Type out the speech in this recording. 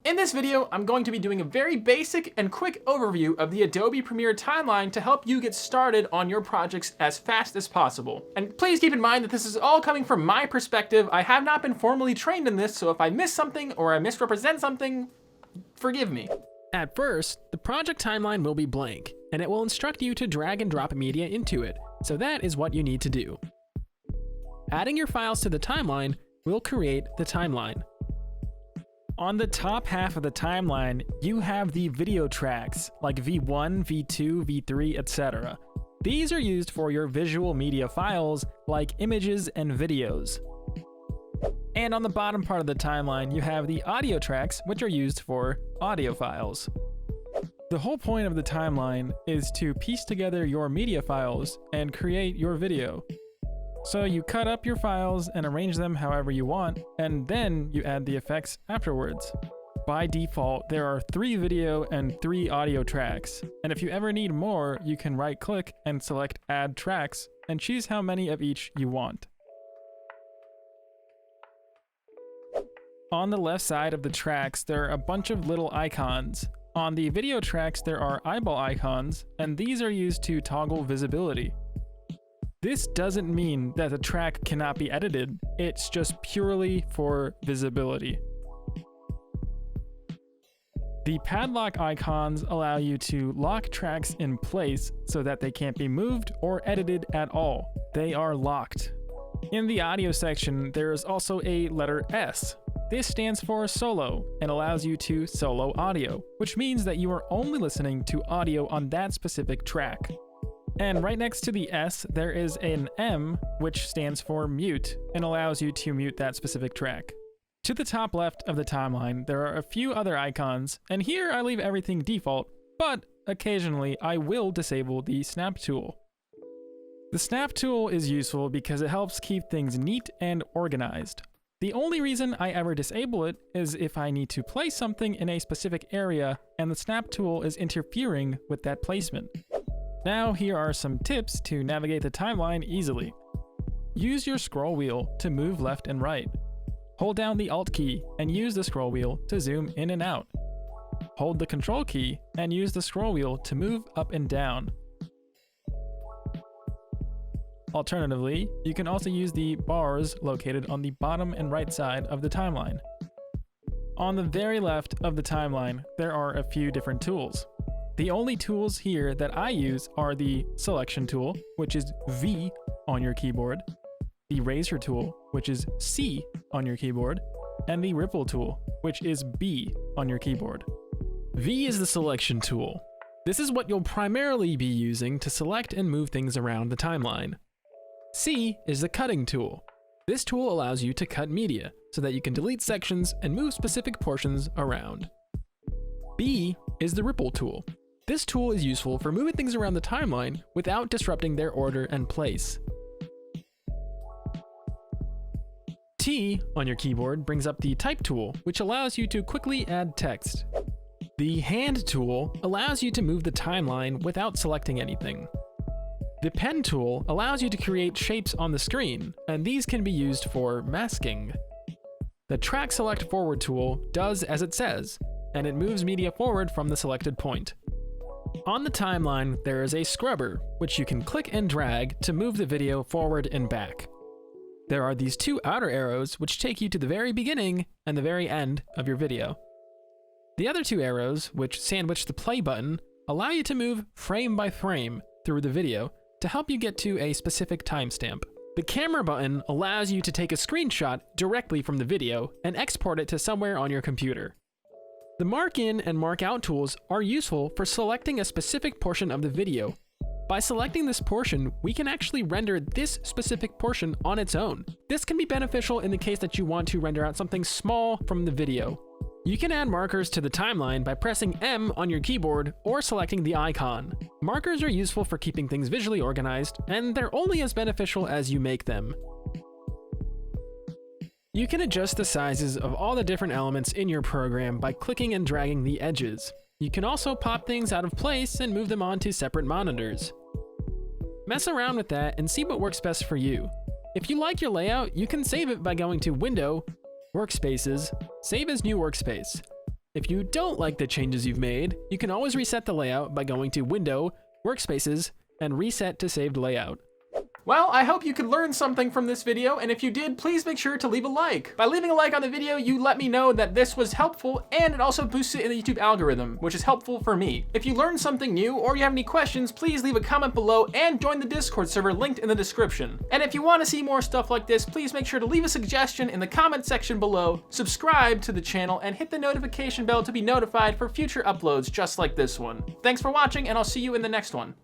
In this video, I'm going to be doing a very basic and quick overview of the Adobe Premiere timeline to help you get started on your projects as fast as possible. And please keep in mind that this is all coming from my perspective. I have not been formally trained in this, so if I miss something or I misrepresent something, forgive me. At first, the project timeline will be blank, and it will instruct you to drag and drop media into it, so that is what you need to do. Adding your files to the timeline will create the timeline. On the top half of the timeline, you have the video tracks, like V1, V2, V3, etc. These are used for your visual media files, like images and videos. And on the bottom part of the timeline, you have the audio tracks, which are used for audio files. The whole point of the timeline is to piece together your media files and create your video. So you cut up your files and arrange them however you want, and then you add the effects afterwards. By default, there are 3 video and 3 audio tracks, and if you ever need more, you can right-click and select Add Tracks and choose how many of each you want. On the left side of the tracks, there are a bunch of little icons. On the video tracks, there are eyeball icons, and these are used to toggle visibility. This doesn't mean that the track cannot be edited, it's just purely for visibility. The padlock icons allow you to lock tracks in place so that they can't be moved or edited at all. They are locked. In the audio section, there is also a letter S. This stands for solo and allows you to solo audio, which means that you are only listening to audio on that specific track. And right next to the S, there is an M, which stands for mute, and allows you to mute that specific track. To the top left of the timeline, there are a few other icons, and here I leave everything default, but occasionally I will disable the snap tool. The snap tool is useful because it helps keep things neat and organized. The only reason I ever disable it is if I need to place something in a specific area and the snap tool is interfering with that placement. Now here are some tips to navigate the timeline easily. Use your scroll wheel to move left and right. Hold down the Alt key and use the scroll wheel to zoom in and out. Hold the Control key and use the scroll wheel to move up and down. Alternatively, you can also use the bars located on the bottom and right side of the timeline. On the very left of the timeline, there are a few different tools. The only tools here that I use are the Selection tool, which is V on your keyboard, the Razor tool, which is C on your keyboard, and the Ripple tool, which is B on your keyboard. V is the Selection tool. This is what you'll primarily be using to select and move things around the timeline. C is the Cutting tool. This tool allows you to cut media so that you can delete sections and move specific portions around. B is the Ripple tool. This tool is useful for moving things around the timeline without disrupting their order and place. T on your keyboard brings up the Type tool, which allows you to quickly add text. The Hand tool allows you to move the timeline without selecting anything. The Pen tool allows you to create shapes on the screen, and these can be used for masking. The Track Select Forward tool does as it says, and it moves media forward from the selected point. On the timeline, there is a scrubber, which you can click and drag to move the video forward and back. There are these 2 outer arrows, which take you to the very beginning and the very end of your video. The other 2 arrows, which sandwich the play button, allow you to move frame by frame through the video to help you get to a specific timestamp. The camera button allows you to take a screenshot directly from the video and export it to somewhere on your computer. The Mark In and Mark Out tools are useful for selecting a specific portion of the video. By selecting this portion, we can actually render this specific portion on its own. This can be beneficial in the case that you want to render out something small from the video. You can add markers to the timeline by pressing M on your keyboard or selecting the icon. Markers are useful for keeping things visually organized, and they're only as beneficial as you make them. You can adjust the sizes of all the different elements in your program by clicking and dragging the edges. You can also pop things out of place and move them onto separate monitors. Mess around with that and see what works best for you. If you like your layout, you can save it by going to Window, Workspaces, Save as New Workspace. If you don't like the changes you've made, you can always reset the layout by going to Window, Workspaces, and Reset to Saved Layout. Well, I hope you could learn something from this video, and if you did, please make sure to leave a like. By leaving a like on the video, you let me know that this was helpful, and it also boosts it in the YouTube algorithm, which is helpful for me. If you learned something new or you have any questions, please leave a comment below and join the Discord server linked in the description. And if you want to see more stuff like this, please make sure to leave a suggestion in the comment section below, subscribe to the channel, and hit the notification bell to be notified for future uploads just like this one. Thanks for watching, and I'll see you in the next one.